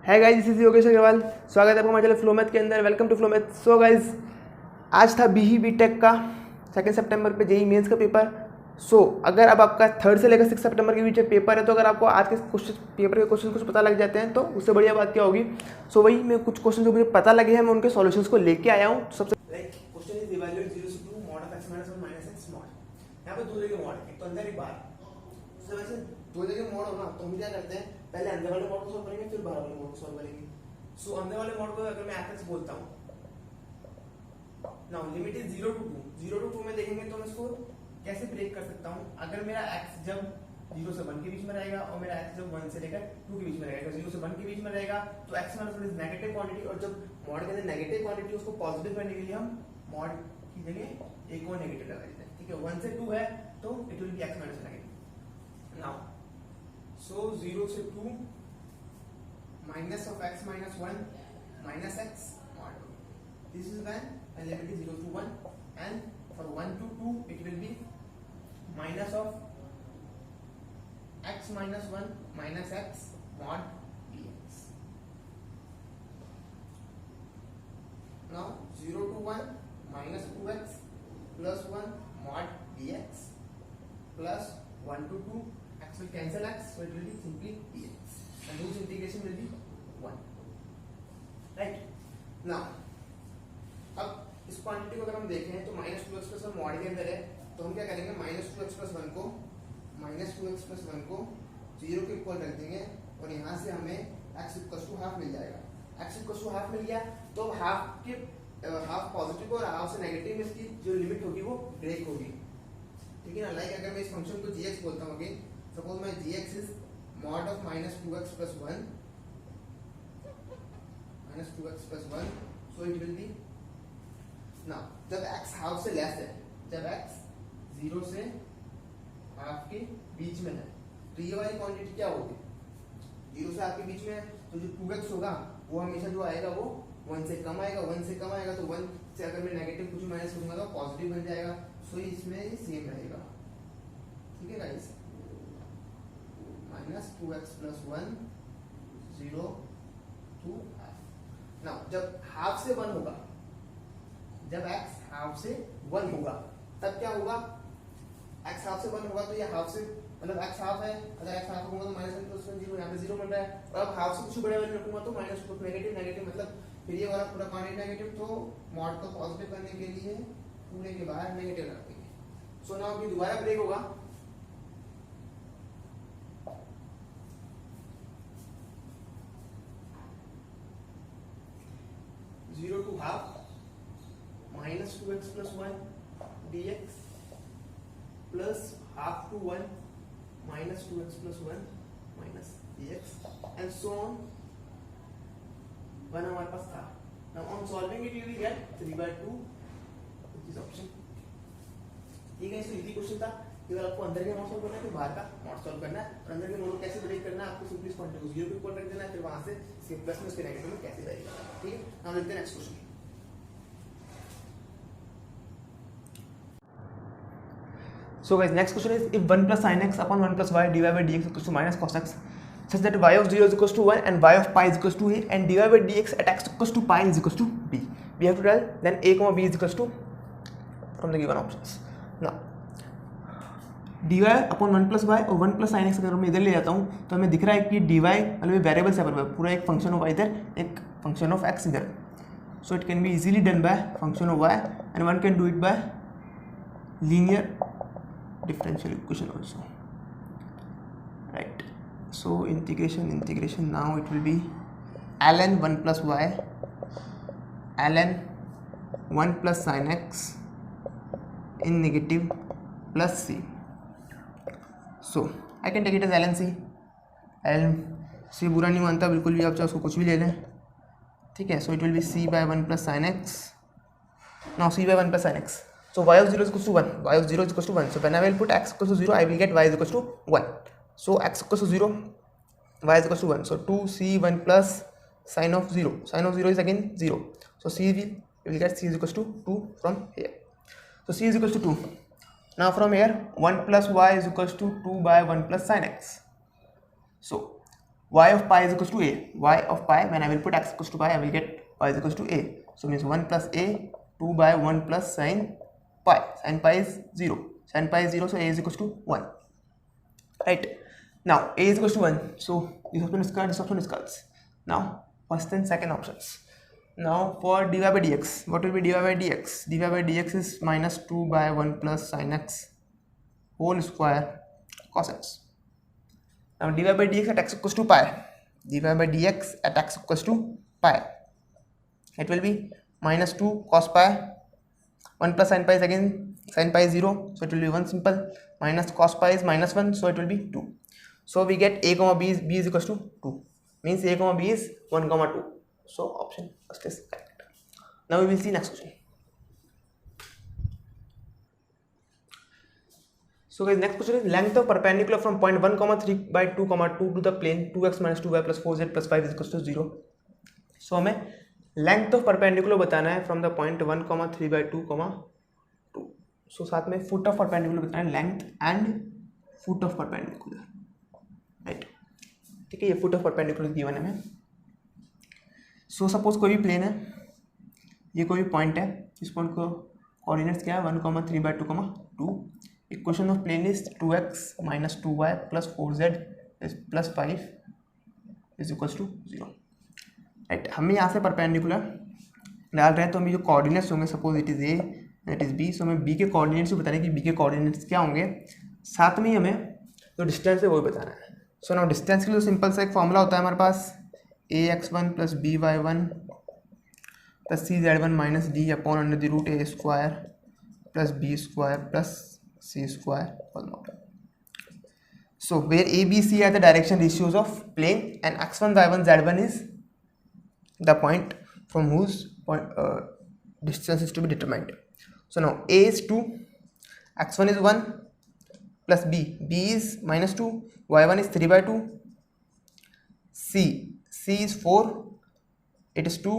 है guys, this is Yogesh Agrawal. स्वागत है आपका हमारे चैनल फ्लोमैथ के अंदर। Welcome to Flowmath. So guys, आज था बी टेक का 2 सितंबर पे जेई मेंस का पेपर। अगर अब आपका 3 से लेकर 6 सितंबर के बीच पेपर है, तो अगर आपको आज के पेपर के क्वेश्चन कुछ पता लग जाते हैं तो उससे बढ़िया बात क्या होगी। वही मैं कुछ क्वेश्चन जो मुझे पता लगे हैं, मैं उनके सॉल्यूशंस को लेके आया हूँ। सबसे क्वेश्चन इज इवैल्यूएट 0 से 2 mod of x minus 1 minus x mod। यहाँ पे दो जगह मॉड, एक तो अंदर एक बाहर। वैसे दो जगह मॉड हो ना, तो हम क्या करते हैं, पहले अंदर वाले मॉड को सॉल्व करेंगे, फिर बाहर वाले मॉड को सॉल्व करेंगे। अंदर वाले मॉड को अगर मैं fx बोलता हूँ, नाउ लिमिट इज 0 to 2 में देखेंगे तो मैं इसको कैसे ब्रेक कर सकता हूँ। अगर मेरा x जब 0 से 1 के बीच में रहेगा और मेरा x जब 1 से लेकर 2 के बीच में रहेगा, 0 से 1 के बीच में रहेगा तो x minus 1 is negative quantity, और जब मॉड के अंदर नेगेटिव क्वांटिटी उसको पॉजिटिव करने के लिए हम मॉड की जगह एक और नेगेटिव लगा देते हैं। ठीक है, 1 से 2 है तो it will B x minus negative. Now 0 से 2 minus of x minus 1 minus x mod. This is when limit is 0 to 1, and for 1 to 2 it will be minus of x minus 1 minus x mod dx. Now 0 to 1 minus 2x plus 1 mod dx plus 1 to 2 x will cancel x, so it will be simply dx. And whose integration will be 1, right? Now अब इस quantity को अगर हम देखें तो minus 2x plus 1 mod के अंदर है, तो हम क्या करेंगे, माइनस 2x प्लस 1 को 0 के इक्वल रख देंगे, और यहाँ से हमें x इक्वल टू हाफ मिल जाएगा। x इक्वल टू हाफ मिल गया तो हाफ के हाफ पॉजिटिव और हाफ से नेगेटिव में इसकी जो लिमिट होगी वो ब्रेक होगी। ठीक है ना। लाइक अगर मैं इस फंक्शन को gx बोलता हूँ, again suppose my gx is mod of minus 2x plus 1 minus 2x plus 1, so it will be, now जब x हाफ से लेस है, जब x 0 से हाफ के बीच में है, तो ये वाली क्वांटिटी क्या होगी, 0 से हाफ के बीच में है, तो जो 2x होगा वो हमेशा जो आएगा वो 1 से कम आएगा। 1 से कम आएगा तो 1 से अगर मैं नेगेटिव कुछ माइनस करूंगा तो पॉजिटिव बन जाएगा। सो इसमें सेम रहेगा। ठीक है guys, minus 2x plus 1 0 to half। now जब हाफ से 1 होगा, जब x हाफ से 1 होगा तब क्या होगा, x हाफ से 1 होगा तो ये हाफ से मतलब x हाफ है, अगर x हाफ होगा तो माइनस 1 प्लस 1 0, यहाँ पे 0 बन रहा है। और अब हाफ से कुछ बड़े वैल्यू रखूंगा तो माइनस नेगेटिव नेगेटिव, मतलब फिर ये वाला पूरा क्वांटिटी नेगेटिव, तो मॉड को पॉजिटिव करने के लिए पूरे के बाहर नेगेटिव रख देंगे। सो नाउ अभी दोबारा ब्रेक होगा, 0 to half minus 2x plus 1 dx plus half to 1 minus 2x plus 1 minus dx and so on। 1 हमारे पास था। Now on solving it you will get 3/2, which is option। ठीक है, इसको इजी क्वेश्चन था। अगर आपको अंदर के मॉड सॉल्व करना है तो बाहर का मॉड सॉल्व करना है, और अंदर के मॉड को कैसे ब्रेक करना है, आपको सिंपली इस क्वांटिटी को 0 के इक्वल रख देना है, फिर वहां से इसके प्लस में इसके नेगेटिव में कैसे ब्रेक करना है। ठीक है, नाउ देखते हैं next question. So guys, next question is, if 1 plus sin x upon 1 plus y divided by dx equals to minus cos x, such that y of 0 is equals to 1 and y of pi is equals to a, and dy by dx at x equals to pi is equals to b, we have to tell then a comma b is equals to from the given options। now dy upon 1 plus y और 1 plus sin x अगर मैं इधर ले जाता हूँ तो हमें दिख रहा है कि dy मतलब वेरिएबल से पूरा एक फंक्शन ऑफ इधर, एक फंक्शन ऑफ x इधर, so it can be easily done by function of y and one can do it by linear differential equation also, right? So integration now it will be ln 1 plus y ln 1 plus sin x in negative plus c। so I can take it as ln c। ln c बुरा नहीं मानता बिल्कुल भी, आप चाहे उसको कुछ भी ले लें। ठीक है, so it will be c by 1 plus sin x, now c by 1 plus sin x। so y of 0 is equals to 1, y of 0 is equals to 1, so when I will put x equals to 0 I will get y is equals to 1। so x equals to 0, y is equals to 1, so 2c 1 plus sin of 0, sin of 0 is again 0, so c will get c is equals to 2 from here, so c is equals to 2। now from here 1 plus y is equals to 2 by 1 plus sin x, so y of pi is equals to a. Y of pi, when I will put x equals to pi, I will get y is equals to a. So means 1 plus a, 2 by 1 plus sin pi. Sin pi is 0. Sin pi is 0, so a is equals to 1. Right. Now a is equals to 1. So this option is cut, this option is cut. Now first and second options. Now for dy by dx, what will be dy by dx? Dy by dx is minus 2 by 1 plus sin x whole square cos x. Now dy by dx at x equals to pi. Dy by dx at x equals to pi. It will be minus 2 cos pi. 1 plus sin pi is again sin pi is 0, so it will be 1 simple. Minus cos pi is minus 1, so it will be 2. So we get a comma b is equals to 2. Means a comma b is 1 comma 2. So option first is correct. Now we will see next question. So guys, next question is length of perpendicular from point 1 comma 3 by 2 comma 2 to the plane 2x minus 2y plus 4z plus 5 is equals to 0. So हमें length of perpendicular बताना है from the point 1 comma 3 by 2 comma 2. So साथ में foot of perpendicular बताना है, length and foot of perpendicular. Right. ठीक है, ये foot of perpendicular given है हमें. सो सपोज कोई भी प्लेन है, ये कोई भी पॉइंट है, इस पॉइंट को कोऑर्डिनेट्स क्या है 1 comma 3 by 2 comma 2. Equation of plane is 2x minus 2y plus 4z plus 5 is equals to 0. Right, हमें यहाँ से परपेंडिकुलर डाल रहे हैं, तो हमें जो कोऑर्डिनेट्स होंगे, suppose it is A that is B, so हमें बी के कोऑर्डिनेट्स भी बताना है कि बी के कोऑर्डिनेट्स क्या होंगे, साथ में ही हमें जो डिस्टेंस है वो भी बताना है. सो नाउ डिस्टेंस के लिए सिंपल सा एक फॉर्मूला होता है हमारे पास, ax1 plus by1 plus cz1 minus d upon under the root a square plus b square plus c square all over. So where a, b, c are the direction ratios of plane and x1, y1, z1 is the point from whose distance is to be determined. So now a is 2, x1 is 1 plus b is minus 2, y1 is 3 by 2, c is 4, it is 2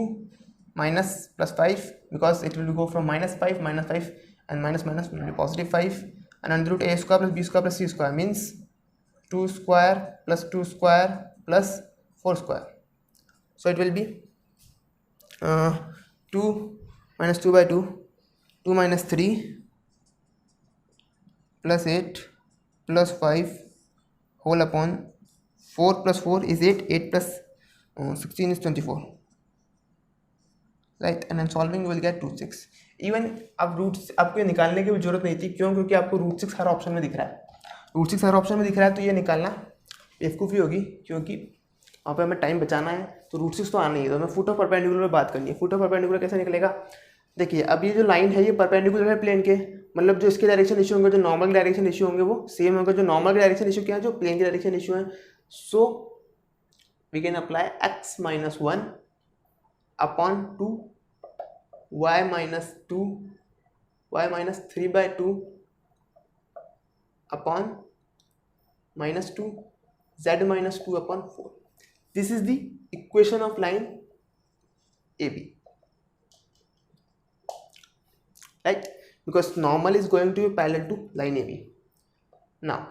minus plus 5 because it will go from minus 5 and minus will be positive 5, and under root a square plus b square plus c square means 2 square plus 2 square plus 4 square. So it will be 2 minus 2 by 2, 2 minus 3 plus 8 plus 5 whole upon 4 plus 4 is 8, 8 plus 16 is 24. Right, and solving will get root 6. Even अब root आपको ये निकालने की भी जरूरत नहीं थी, क्यों? क्योंकि आपको रूट 6 हर ऑप्शन में दिख रहा है. रूट 6 हर ऑप्शन में दिख रहा है, तो ये निकालना बेवकूफ़ी होगी, क्योंकि वहाँ पे हमें टाइम बचाना है. तो रूट 6 तो आना ही है, तो हमें फुट ऑफ परपेंडिकुलर में बात करनी है. फुट ऑफ परपेंडिकुलर कैसे निकलेगा? देखिए, अब ये जो लाइन है ये परपेंडिकुलर है प्लेन के, मतलब जो इसके डायरेक्शन इशू होंगे, जो नॉर्मल डायरेक्शन इशू होंगे वो सेम होंगे जो नॉर्मल डायरेक्शन इशू क्या है, जो प्लेन के डायरेक्शन इशू है. So we can apply x minus 1 upon 2 y minus 2 y minus 3 by 2 upon minus 2 z minus 2 upon 4. This is the equation of line AB, right? Because normal is going to be parallel to line AB. Now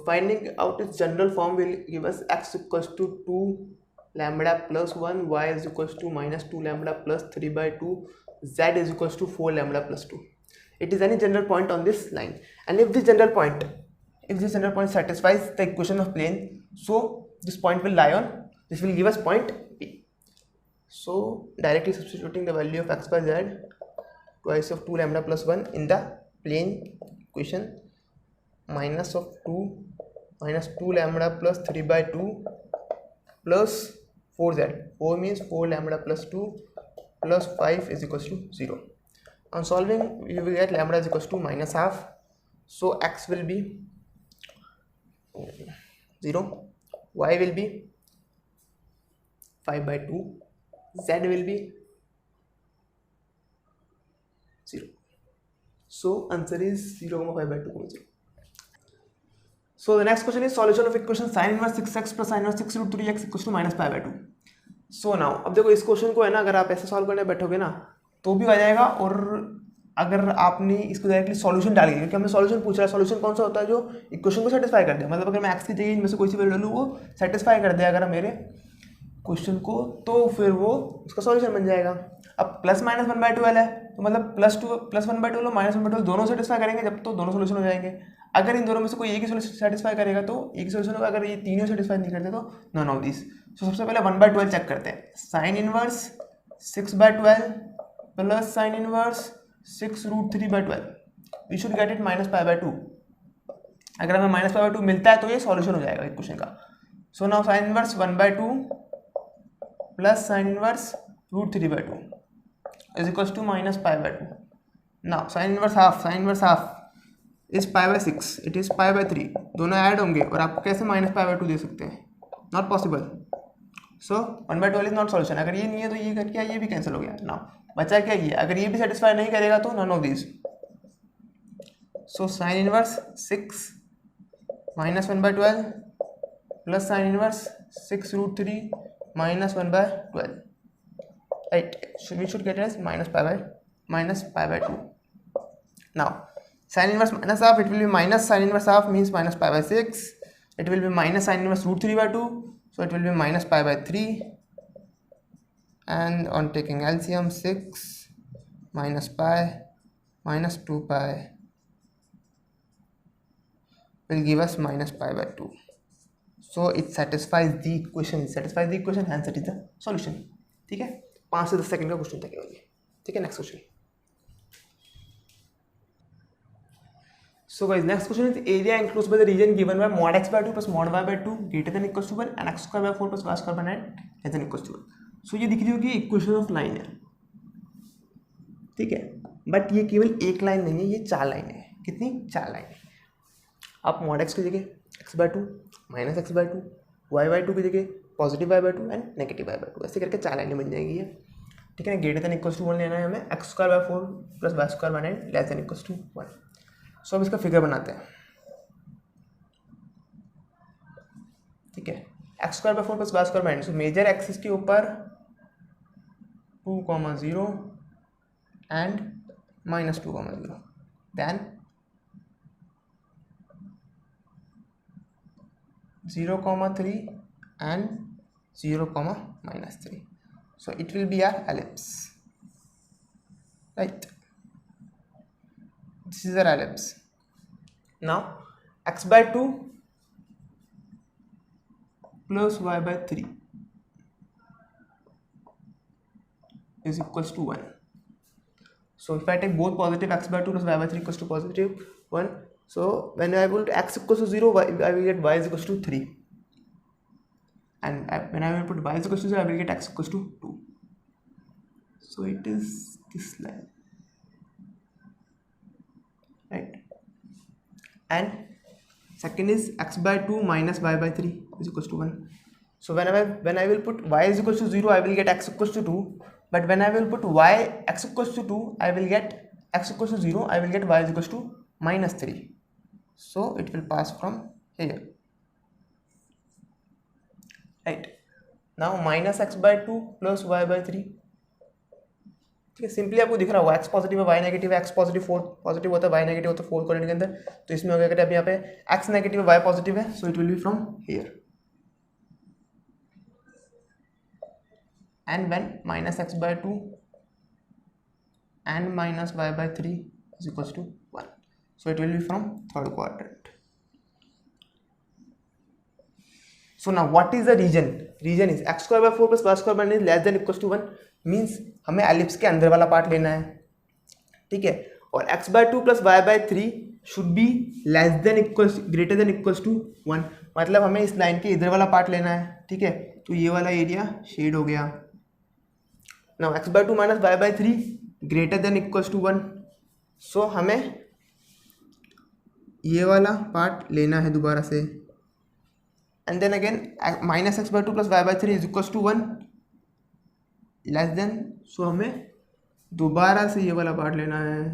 finding out its general form will give us x equals to 2 lambda plus 1, y is equals to minus 2 lambda plus 3 by 2, z is equals to 4 lambda plus 2. It is any general point on this line, and if this general point satisfies the equation of plane, so this point will lie on, this will give us point P. So directly substituting the value of x by z twice of 2 lambda plus 1 in the plane equation, minus of 2 minus 2 lambda plus 3 by 2 plus 4z, 4 means 4 lambda plus 2 plus 5 is equals to 0. On solving we will get lambda is equals to minus half, so x will be 0, y will be 5 by 2, z will be 0. So answer is 0,5 by 2, 0. So the next question is solution of equation sin inverse 6x plus sin inverse 6 root 3x equals to minus pi by 2. So now अब देखो इस question को है ना, अगर आप ऐसे solve करने बैठोगे ना तो भी आ जाएगा, और अगर आपने इसको डायरेक्टली सॉल्यूशन डाल दिया, क्योंकि हमें सॉल्यूशन पूछ रहा है, सॉल्यूशन कौन सा होता है जो इक्वेशन को सेटिस्फाई कर दे, मतलब अगर मैं एक्स की जगह इनमें से कोई सी वैल्यू डालूँ वो सेटिस्फाई कर दे अगर मेरे क्वेश्चन को, तो फिर वो उसका सॉल्यूशन बन जाएगा। अब प्लस माइनस 1/12 है, तो मतलब प्लस 1/12 माइनस 1/12 दोनों सेटिस्फाई करेंगे जब तो दोनों सोल्यूशन हो जाएंगे। अगर इन दोनों में से कोई एक ही सोल्यूशन सेटिस्फाई करेगा तो एक ही सोल्यूशन होगा, अगर ये तीनों सेटिस्फाई नहीं करते तो नन ऑफ दिस। तो सबसे पहले 1/12 चेक करते हैं। Sine inverse 6/12 plus sine inverse 6√3/12, we should get it -π/2। अगर हमें -π/2 मिलता है तो ये सॉल्यूशन हो जाएगा इक्वेशन का। So now sine inverse 1/2 plus sine inverse √3/2 is equals to -π/2. now sin inverse half is π/6, it is π/3, दोनों ऐड होंगे और आप कैसे -π/2 दे सकते हैं, not possible. So 1/12 is not solution. अगर ये नहीं है तो ये करके ये भी कैंसिल हो गया। नाउ बचा क्या ये, अगर ये भी सेटिस्फाई नहीं करेगा तो none of this. So sine inverse 6 -1/12 plus sine inverse 6√3 -1/12, right? So we should get it as -π/2. now sin inverse minus half, it will be minus sin inverse half means -π/6, it will be minus sin inverse √3/2, so it will be -π/3, and on taking LCM 6 minus pi minus 2π will give us -π/2. so it satisfies the equation, hence it is the solution। ठीक है, 5 से 10 second का question था केवल ये। ठीक है, next question. So guys next question is area enclosed by the region given by mod x/2 plus mod y/2 greater than equals to 1 and x²/4 plus y²/9 less than equals to 1। सो ये दिख रही होगी equation of line है, ठीक है, but ये केवल एक लाइन नहीं है, ये 4 लाइन है। कितनी? 4 लाइन। आप mod x की जगह x/2 माइनस x/2 y/2 की जगह positive y/2 and negative y/2 ऐसे करके 4 लाइनें बन जाएगी ये। ठीक है ना, ग्रेटर देन इक्वल्स टू 1 लेना है हमें, x²/4 plus y²/9 less than equals to 1। So अब इसका फिगर बनाते हैं। ठीक है, x²/4 plus y²/9, so major axis के ऊपर 2, 0 and -2, then 0, 3 and 0, -3. So it will be our ellipse, right? This is our ellipse. Now x/2 plus y/3 is equals to 1. So if I take both positive, x/2 plus y/3 equals to positive 1. So when I will x equals to 0, I will get y is equals to 3, and when I will put y is equals to 0, I will get x equals to 2. So it is this line, right? And second is x/2 minus y/3 is equals to 1. So when I will put y is equals to 0, I will get x equals to 2, but when I will put x equals to 2, I will get x equals to 0, I will get y is equals to -3. So it will pass from here, right? Now minus x/2 plus y/3, ठीक है, simply आपको दिख रहा होगा x positive है y negative है, x positive 4 positive होता है y नेगेटिव होता है 4 कोऑर्डिनेट के अंदर। तो इसमें हो गया अगर अब यहाँ पे x नेगेटिव है y पॉजिटिव है, so it will B from here, and when minus x/2 and minus y/3 is equals to 1, so it will be from third quadrant. So now what is the region? Region is x²/4 plus y² is less than equals to 1, means हमें ellipse के अंदर वाला part लेना है। ठीक है, और x/2 plus y/3 should be less than equals greater than equals to 1, मतलब हमें इस लाइन के इधर वाला पार्ट लेना है। ठीक है, तो ये वाला एरिया शेड हो गया। Now x/2 minus y/3 greater than equals to 1, so हमें ये वाला पार्ट लेना है दोबारा से, and then again minus x/2 plus y/3 is equals to 1 less than, so हमें दोबारा से ये वाला पार्ट लेना है।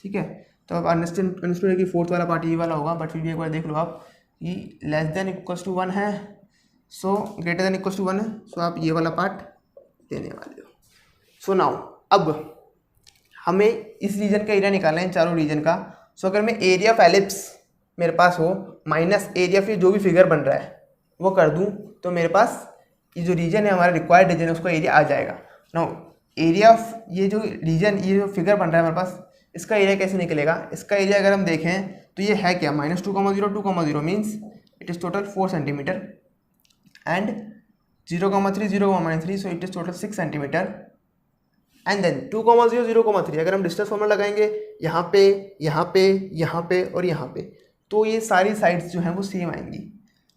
ठीक है, तो अब अंडरस्टैंड है कि फोर्थ वाला पार्ट ये वाला होगा, बट फिर भी एक बार देख लो आप कि लेस देन इक्वल्स टू 1 है, so greater than equals to 1 है, सो आप ये वाला पार्ट देने वाले हो। सो नाउ अब हमें इस रीजन का एरिया निकालना है, इन चारों रीजन का। सो अगर मैं एरिया ऑफ एलिप्स मेरे पास हो माइनस एरिया फिर जो भी फिगर बन रहा है वो कर दूं, तो मेरे पास ये जो रीजन है हमारा रिक्वायर्ड रीजन है उसका एरिया आ जाएगा। नाउ एरिया ऑफ ये जो रीजन, ये जो फिगर बन रहा है हमारे पास, इसका एरिया कैसे निकलेगा? इसका एरिया अगर हम देखें तो ये है क्या, -2,0 2,0 means it is total 4 centimetre and 0,3 0,3 so it is total 6 centimetre and then 2,0 0,3 अगर हम डिस्टेंस फॉर्मूला लगाएंगे यहाँ पे यहाँ पे यहाँ पे और यहाँ पे, तो ये सारी साइड्स जो हैं वो सेम आएंगी।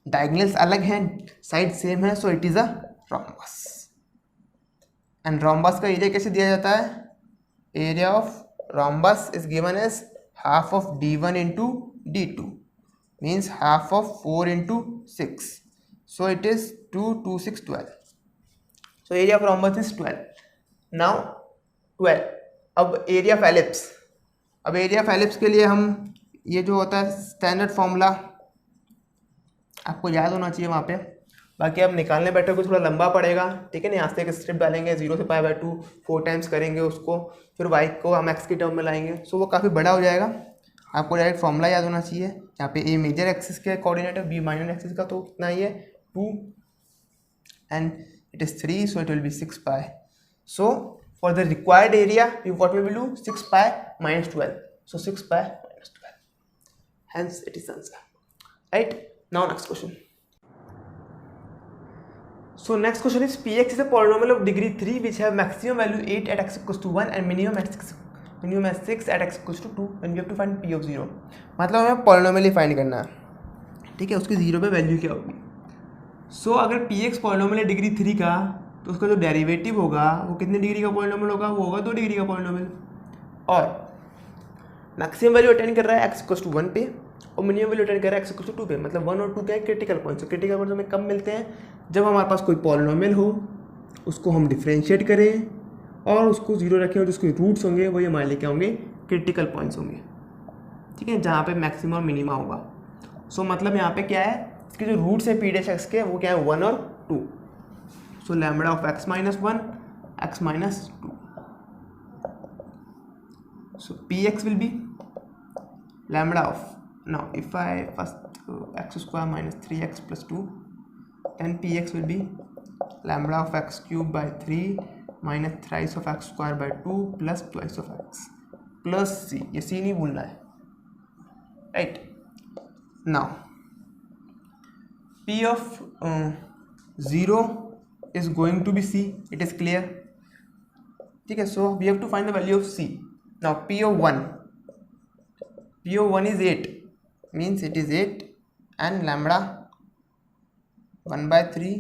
डायगोनल्स अलग हैं, साइड सेम है, so it is a rhombus. And rhombus का एरिया कैसे दिया जाता है? Area of rhombus is given as half of d1 into d2 means half of 4 into 6, so it is 2 2 6 12, so area of rhombus is 12। Now 12, अब area of ellipse, अब area of ellipse के लिए हम ये जो होता है स्टैंडर्ड फॉर्मूला आपको याद होना चाहिए वहाँ पे, बाकी आप निकालने बैठे को थोड़ा लंबा पड़ेगा, ठीक है ना। यहाँ से एक स्ट्रिप डालेंगे 0 से π/2 4 टाइम्स करेंगे उसको, फिर y को हम x की टर्म में लाएंगे, सो वो काफ़ी बड़ा हो जाएगा। आपको डायरेक्ट फॉर्मूला याद होना चाहिए। यहाँ पे a मेजर एक्सिस के कोऑर्डिनेट है, b माइनर एक्सिस का तो कितना ही है 2 and it is 3, so it will be 6 π। So for the required area what we will do 6 π - 12, so 6 π - 12, hence it is answer, right? Now next question. So next question is Px is a polynomial of degree 3 which have maximum value 8 at x equals to 1 and minimum at 6 at x equals to 2 and we have to find p of 0। मतलब हमें polynomial ही find करना है, ठीक है, उसकी 0 पे value क्या होगी। सो अगर Px polynomial है डिग्री 3 का, तो उसका जो डेरिवेटिव होगा वो कितने डिग्री का polynomial होगा? वो होगा 2 डिग्री का polynomial। और मैक्सिमम वैल्यू अटेंड कर रहा है x इक्वल्स टू 1 पे और मिनिमम वैल्यू अटेंड कर रहा है x इक्वल्स टू 2 पे। मतलब 1 और 2 क्या है? Critical points. क्रिटिकल पॉइंट्स हमें कब मिलते हैं? जब हमारे पास कोई पॉलिनोमियल हो, उसको हम डिफ्रेंशिएट करें और उसको 0 रखें और जिसके रूट्स होंगे वही हमारे लिए क्या होंगे? क्रिटिकल पॉइंट्स होंगे, ठीक है, जहाँ पे मैक्सिमम और मिनिमा होगा। सो मतलब यहाँ पे क्या है, इसके जो रूट्स हैं पी डैश एक्स के वो क्या है? 1 और 2। सो lambda of x - 1 x - 2, so px will be lambda of, now if I first x square minus 3x plus 2, then px will be lambda of x cube by 3 minus thrice of x square by 2 plus twice of x plus c, ये c नहीं भूलना है, right? now p of 0 is going to be c, it is clear, ठीक है। so we have to find the value of c। now p of 1 is 8 means it is 8 and lambda 1/3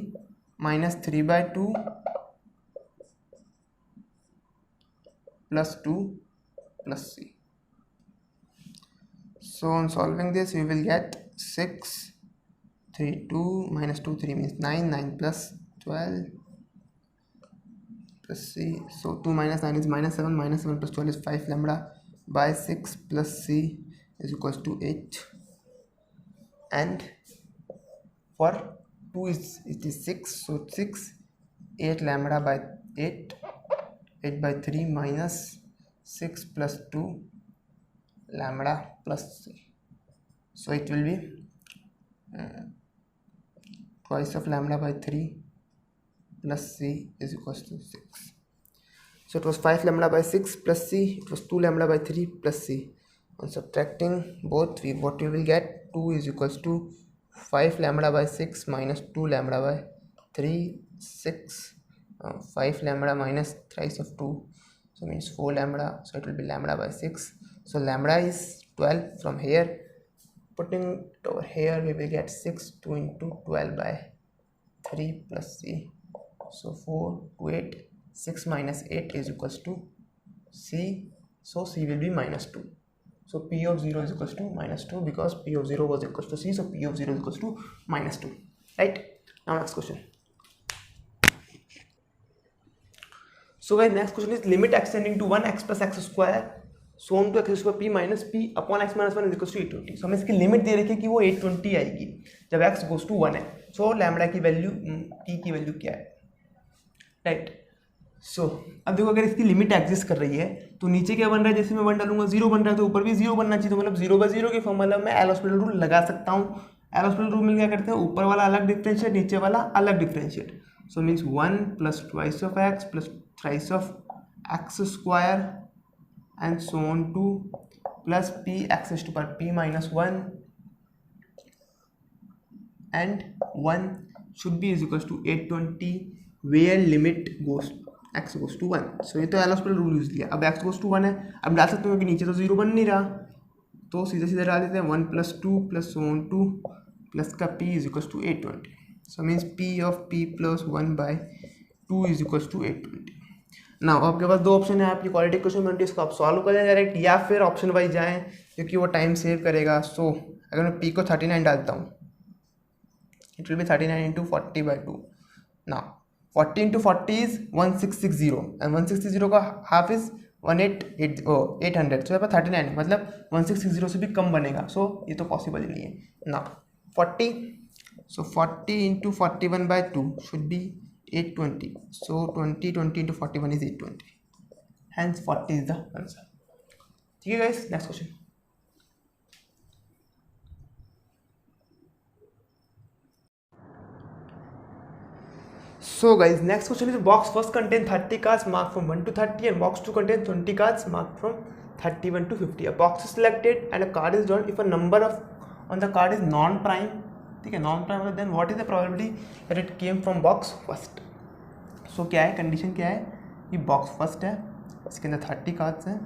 minus 3/2 plus 2 plus c। so on solving this we will get 6 3 2 minus 2 3 means 9 9 plus 12 plus c, so 2 minus 9 is -7 plus 12 is 5 lambda by 6 plus c is equals to 8 and for 2 it is 6, so 6 8 lambda by 8 by 3 minus 6 plus 2 lambda plus c, so it will be twice of lambda by 3 plus c is equals to 6, so it was 5 lambda by 6 plus c, it was 2 lambda by 3 plus c। on subtracting both what we will get 2 is equals to 5 lambda by 6 minus 2 lambda by 3 6 5 lambda minus thrice of 2, so means 4 lambda, so it will be lambda by 6, so lambda is 12 from here, putting it over here we will get 6 2 into 12 by 3 plus c, so 4 to 8 6 minus 8 is equals to c, so c will be -2, so p of 0 is equals to -2 because p of 0 was equals to c, so p of 0 is equals to -2, right? now next question. so guys next question is limit x tending to 1 x plus x square so on to x square p minus p upon x minus 1 is equals to 820। so हमें इसकी limit दे रखी है कि वो 820 आएगी जब x goes to 1 है। so lambda की वैल्यू t की वैल्यू क्या है, राइट? सो अब देखो अगर इसकी लिमिट एग्जिस्ट कर रही है तो नीचे क्या बन रहा है, जैसे मैं 1 डालूंगा 0 बन रहा है, तो ऊपर भी 0 बनना चाहिए। तो मतलब 0/0 की फॉर्मूला में एल हॉस्पिटल रूल लगा सकता हूँ। एल हॉस्पिटल रूल में क्या करते हैं, ऊपर वाला अलग डिफरेंशिएट, नीचे वाला अलग differentiate. So means 1 + 2 of x + 3 of x square and so on to plus p x to power p minus 1 and 1 should be is equals to 820 where limit goes x goes to 1। सो ये तो L hospital rule use लिया। अब x goes to 1 है, अब डाल सकते हो कि नीचे तो 0 बन नहीं रहा, तो सीधे सीधे डाल देते हैं 1 + 2 + so on to प्लस का p is equals to 820। So means p of p + 1/2 is equals to 820। ना आपके पास दो ऑप्शन है, आपकी क्वालिटी क्वेश्चन बनती है, इसको आप सॉल्व करें डायरेक्ट या फिर ऑप्शन वाइज जाएं क्योंकि वो टाइम सेव करेगा। सो अगर मैं p को 39 डालता हूँ, इट विल बी 39 × 40/2। ना 40 × 40 इज 1660 एंड 1660 का हाफ इज 800। सो यहाँ पर 39 मतलब 1660 से भी कम बनेगा। सो ये तो पॉसिबल ही नहीं है ना। 40, सो 40 × 41/2 should be 820। So 20 × 41 is 820. Hence 40 is the answer. ठीक है guys, next question. So guys, next question is box first contain 30 cards marked from 1 to 30 and box 2 contains 20 cards marked from 31 to 50. A box is selected and a card is drawn if a number of on the card is non-prime. ठीक है, non-prime, then what is the probability that it came from box first? सो क्या है, condition क्या है कि box first है, इसके अंदर 30 कार्ड्स हैं,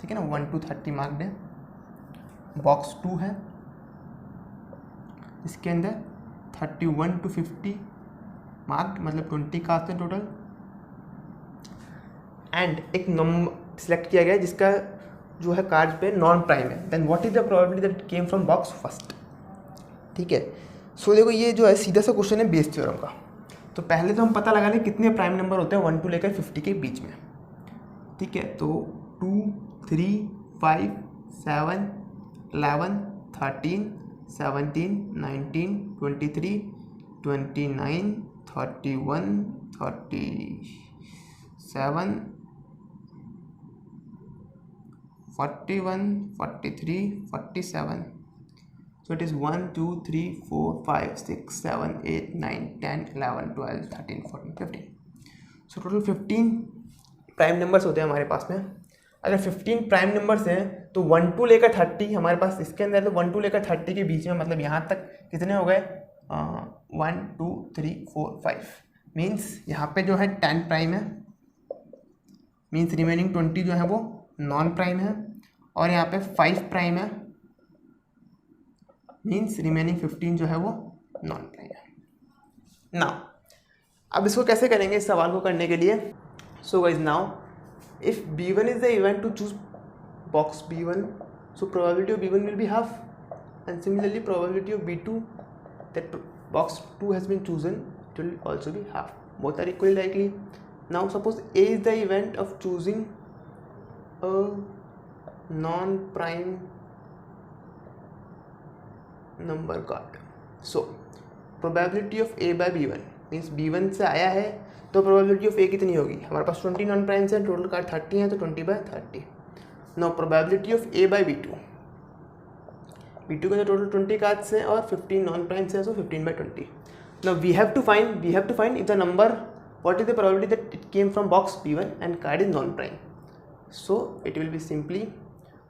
ठीक है ना, 1 to 30 मार्क्ड है। बॉक्स 2 है, इसके अंदर 31 to 50 मार्क्ड, मतलब 20 कार्ड्स हैं टोटल। एंड एक नंबर सिलेक्ट किया गया जिसका जो है कार्ड पे नॉन प्राइम है। Then what is the probability that it came from box first. ठीक है, सो देखो ये जो है सीधा सा क्वेश्चन है बेस थ्योरम का। तो पहले तो हम पता लगा लें कितने प्राइम नंबर होते हैं 1 to लेकर 50 के बीच में। ठीक है, तो 2, 3, 5, 7, 11, 13, 17, 19, 23, 29, 31, 37, 41, 43, 47। So it is 1, 2, 3, 4, 5, 6, 7, 8, 9, 10, 11, 12, 13, 14, 15। So total 15 prime numbers होते हैं हमारे पास में। अगर 15 प्राइम नंबर्स हैं तो 1 to लेकर 30 हमारे पास इसके अंदर, तो 1 to लेकर 30 के बीच में, मतलब यहाँ तक कितने हो गए, 1, 2, 3, 4, 5। मीन्स यहाँ पे जो है 10 प्राइम है, मीन्स रिमेनिंग 20 जो है वो नॉन प्राइम है, और यहाँ पे 5 प्राइम है, मीन्स रिमेनिंग 15 जो है वो नॉन प्राइम है। नाउ अब इसको कैसे करेंगे इस सवाल को करने के लिए। So guys now if B1 is the event to choose box B1, so probability of B1 will be half and similarly probability of B2 that box 2 has been chosen it will also be half, both are equally likely. Now suppose A is the event of choosing a non prime number card. So probability of A by B1 means B1 से आया है तो probability of A कितनी होगी, हमारे पास 20 non primes हैं, total card 30 हैं, तो 20/30। Now probability of A by B2 के अंदर टोटल 20 कार्ड्स हैं और 15 नॉन प्राइम्स हैं, so 15/20। Now we have to find if the number what is the probability that it came from box B1 and card is non prime. So it will be simply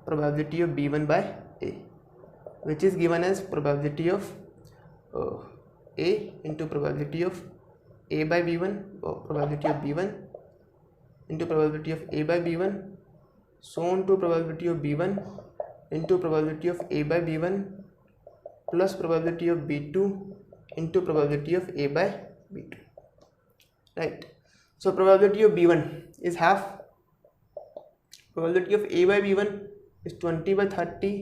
probability of B1 by A, which is given as probability of A into probability of A by B1, or probability of B1 into probability of A by B1, so on to probability of B1 into probability of A by B1 plus probability of B2 into probability of A by B2, right? So probability of B1 is half, probability of A by B1 is 20/30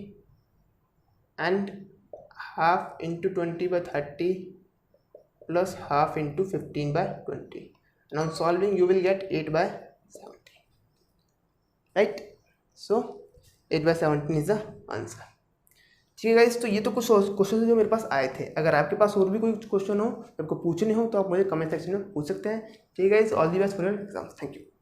and half into 20/30 plus half into 15/20. And on solving you will get 8/70, right? So 8/17 is the answer. ठीक है guys, तो ये तो कुछ question जो मेरे पास आए थे। अगर आपके पास और भी कोई क्वेश्चन हो, आपको पूछने हो, तो आप मुझे कमेंट सेक्शन में पूछ सकते हैं। ठीक है guys, all the best for your exams. Thank you.